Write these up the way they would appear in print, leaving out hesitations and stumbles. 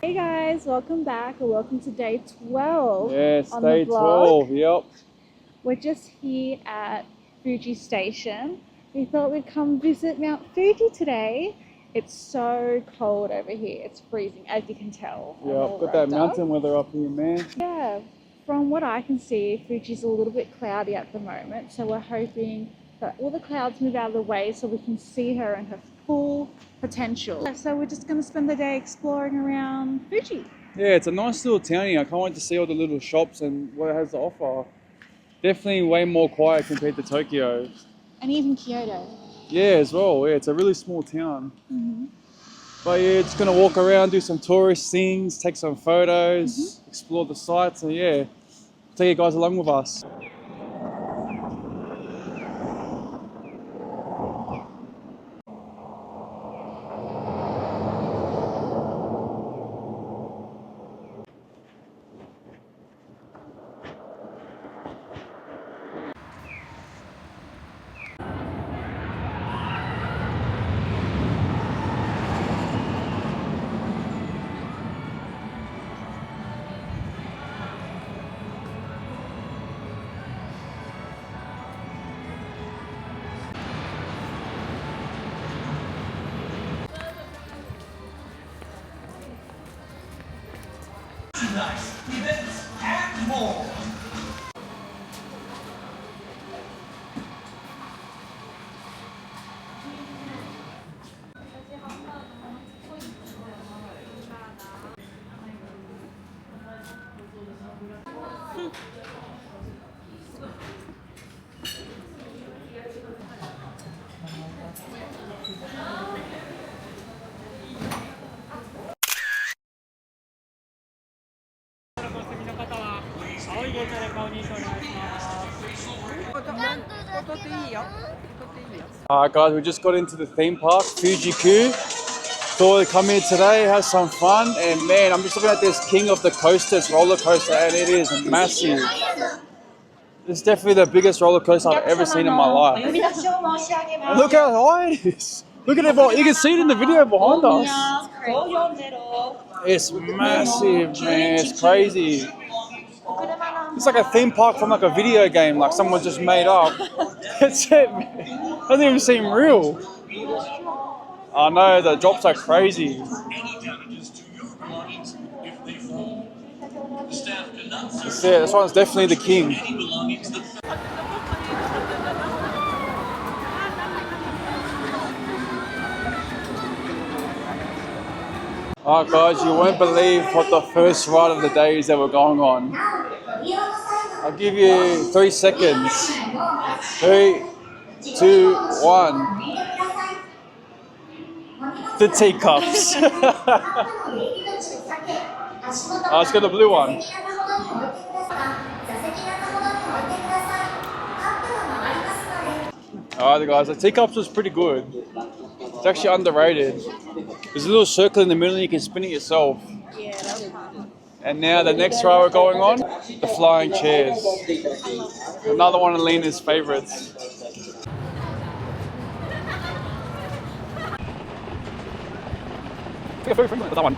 Hey guys, welcome back or welcome to day 12 Yes, on day the vlog. 12, yep. We're just here at Fuji Station. We thought we'd come visit Mount Fuji today. It's so cold over here. It's freezing, as you can tell. Yep, got that mountain weather up here, man. Yeah, from what I can see, Fuji's a little bit cloudy at the moment. So we're hoping that all the clouds move out of the way so we can see her in her full potential. So we're just going to spend the day exploring around Fuji. Yeah, it's a nice little town here. I can't wait to see all the little shops and what it has to offer. Definitely way more quiet compared to Tokyo. And even Kyoto. Yeah, as well. Yeah, it's a really small town. But yeah, just gonna walk around, do some tourist things, take some photos, explore the sights, and yeah, take you guys along with us. Events and more. Alright guys, we just got into the theme park, Fuji-Q. Thought we'd come here today, have some fun, and man, I'm just looking at this king of the coasters roller coaster, and it is massive. It's definitely the biggest roller coaster I've ever seen in my life. And look how high it is. Look at it, you can see it in the video behind us. It's massive, man, it's crazy. It's like a theme park from like a video game, like someone just made up. That's it, man. It doesn't even seem real. I know, the drops are crazy. That's it, this one's definitely the king. Alright guys, you won't believe what the first ride of the day is that we're going on. I'll give you 3 seconds. 3, 2, 1. The teacups. Let's get the blue one. Alright guys, the teacups was pretty good. It's actually underrated. There's a little circle in the middle and you can spin it yourself. Yeah, that was fun. And now the next ride we're going on, the flying chairs. Another one of LINA's favorites. That one.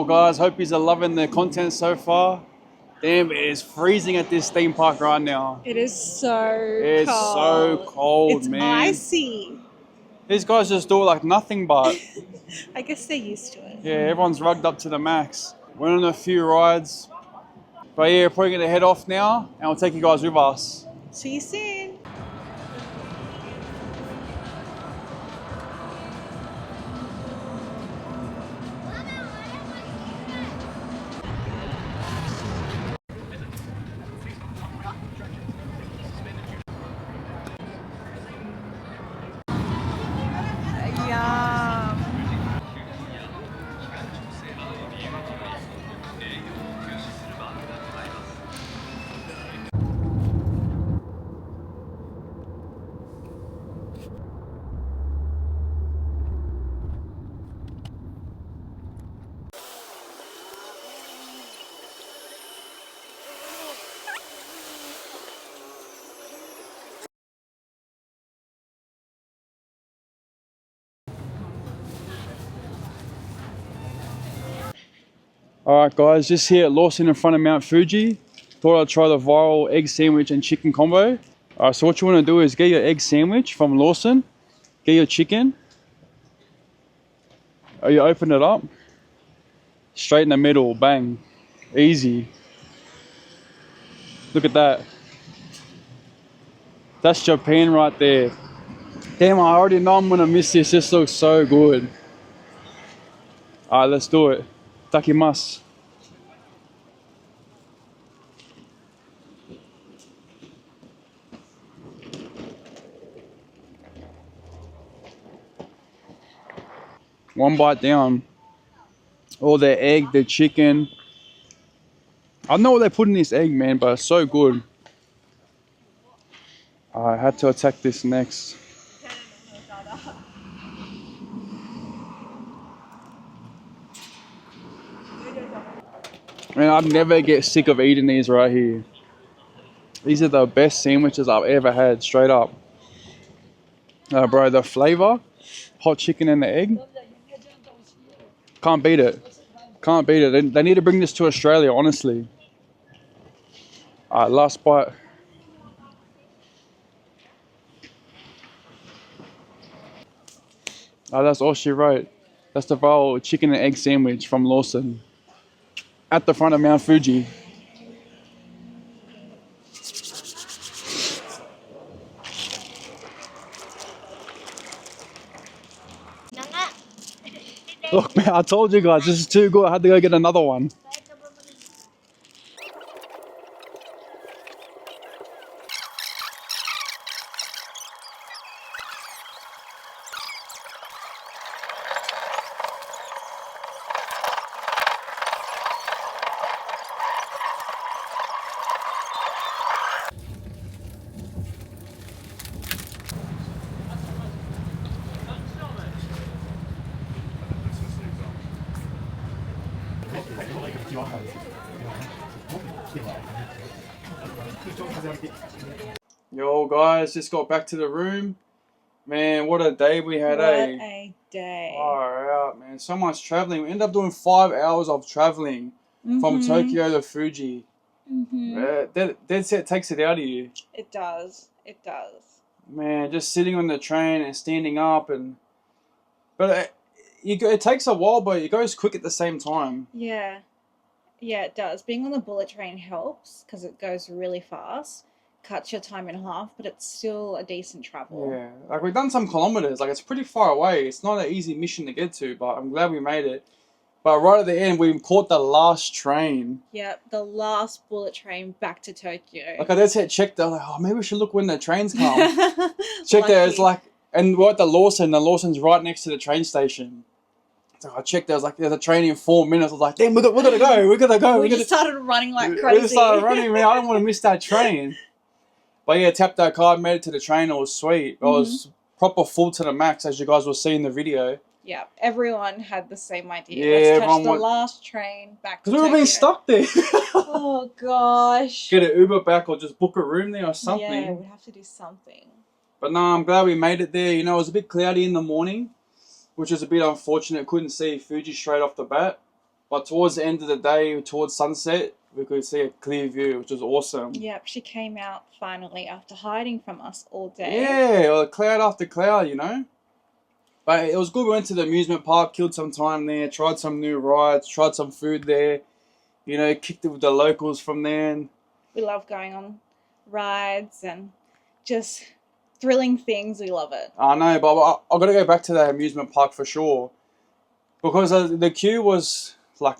Yo guys, hope you're loving the content so far. Damn, it is freezing at this theme park right now. It is so It's cold. so cold, It's man. icy. These guys just do it like nothing but. I guess they're used to it. Yeah, everyone's rugged up to the max. Went on a few rides. But yeah, probably gonna head off now and we'll take you guys with us. See you soon. Yum. Alright guys, just here at Lawson in front of Mount Fuji. Thought I'd try the viral egg sandwich and chicken combo. Alright, so what you want to do is get your egg sandwich from Lawson. Get your chicken. You open it up. Straight in the middle, bang. Easy. Look at that. That's Japan right there. Damn, I already know I'm gonna miss this. This looks so good. Alright, let's do it. Takimasu. One bite down. All the egg, the chicken. I don't know what they put in this egg, man, but it's so good. I had to attack this next. Man, I'd never get sick of eating these right here. These are the best sandwiches I've ever had, straight up. Bro, the flavor, hot chicken and the egg. Can't beat it. Can't beat it. They need to bring this to Australia, honestly. Alright, last bite. Oh, that's all she wrote. That's the viral chicken and egg sandwich from Lawson. At the front of Mount Fuji. Look, man, I told you guys, this is too good. I had to go get another one. Yo guys, just got back to the room. Man, what a day we had, What eh? a day. Far out, man. So much traveling. We ended up doing 5 hours of traveling from Tokyo to Fuji. Dead set takes it out of you. It does. It does. Man, just sitting on the train and standing up but it takes a while, but it goes quick at the same time. Yeah. Yeah, it does. Being on the bullet train helps because it goes really fast. Cuts your time in half, but it's still a decent travel. Yeah, like we've done some kilometers. Like it's pretty far away. It's not an easy mission to get to, but I'm glad we made it. But right at the end, we caught the last train. Yep, the last bullet train back to Tokyo. Like I just had checked. I was like, oh, maybe we should look when the trains come. Check there. It's like, and we're at the Lawson. The Lawson's right next to the train station. So I checked. There was like, there's a train in 4 minutes. I was like, damn, we're gonna go. We're gonna go. We just started running like crazy. We just started running, man. I don't want to miss that train. But yeah, tapped that card, made it to the train. It was sweet. It was proper full to the max, as you guys will see in the video. Yeah, everyone had the same idea. Yeah, Let's catch the last train back to Because we were being stuck there. Oh, gosh. Get an Uber back or just book a room there or something. Yeah, we'd have to do something. But no, I'm glad we made it there. You know, it was a bit cloudy in the morning, which was a bit unfortunate. Couldn't see Fuji straight off the bat. But towards the end of the day, towards sunset, we could see a clear view, which was awesome. Yep, she came out finally after hiding from us all day. Yeah, well, cloud after cloud, you know. But it was good. We went to the amusement park, killed some time there, tried some new rides, tried some food there. You know, kicked it with the locals from there. And We love going on rides and just thrilling things. We love it. I know, but I got to go back to that amusement park for sure. Because the queue was like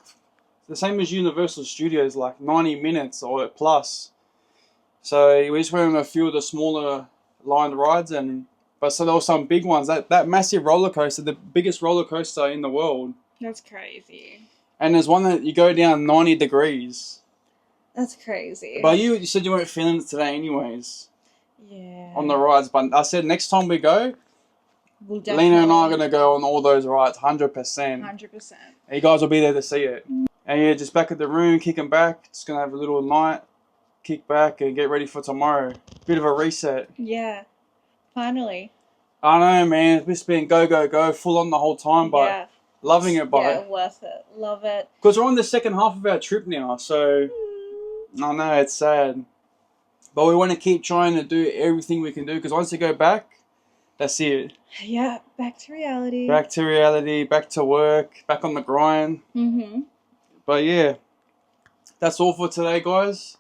the same as Universal Studios, like 90 minutes or plus. So we just went on a few of the smaller lined rides, but so there were some big ones. That massive roller coaster, the biggest roller coaster in the world. That's crazy. And there's one that you go down 90 degrees. That's crazy. But you said you weren't feeling it today anyways. Yeah. On the rides. But I said next time we go, We'll Lena and I are going to go on all those rides, 100%. 100%. You guys will be there to see it. And yeah, just back at the room, kicking back. Just going to have a little night, kick back and get ready for tomorrow. Bit of a reset. Yeah. Finally. I know, man. It's just been go, go, go, full on the whole time, but Yeah. loving it, Yeah, but worth it. Love it. because we're on the second half of our trip now, so I know it's sad. But we want to keep trying to do everything we can do, because once we go back, that's it. Yeah, back to reality. Back to reality, back to work, back on the grind. Mm-hmm. But yeah, that's all for today, guys.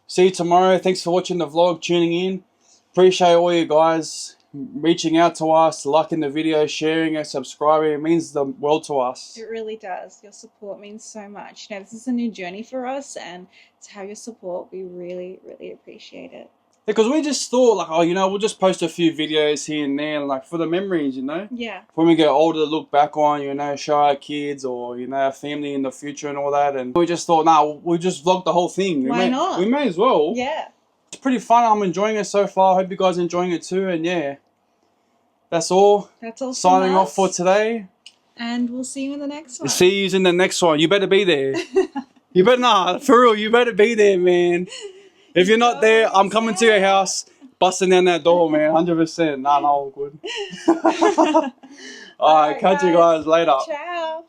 See you tomorrow. Thanks for watching the vlog, tuning in. Appreciate all you guys reaching out to us, liking the video, sharing it, subscribing. It means the world to us. It really does. Your support means so much. You know, this is a new journey for us, and to have your support, we really, really appreciate it. Because we just thought, like, oh, you know, we'll just post a few videos here and there, like, for the memories, you know? Yeah. When we get older, to look back on, you know, show our kids or, you know, our family in the future and all that. And we just thought, nah, we'll just vlog the whole thing. Why not? We may as well. Yeah. It's pretty fun. I'm enjoying it so far. Hope you guys are enjoying it too. And yeah, that's all. That's all. Signing off for today. And we'll see you in the next one. See you in the next one. You better be there. You better not. For real, you better be there, man. If you're not there, I'm coming to your house, busting down that door, man. 100%. Nah, all good. Alright, catch you guys later. Ciao.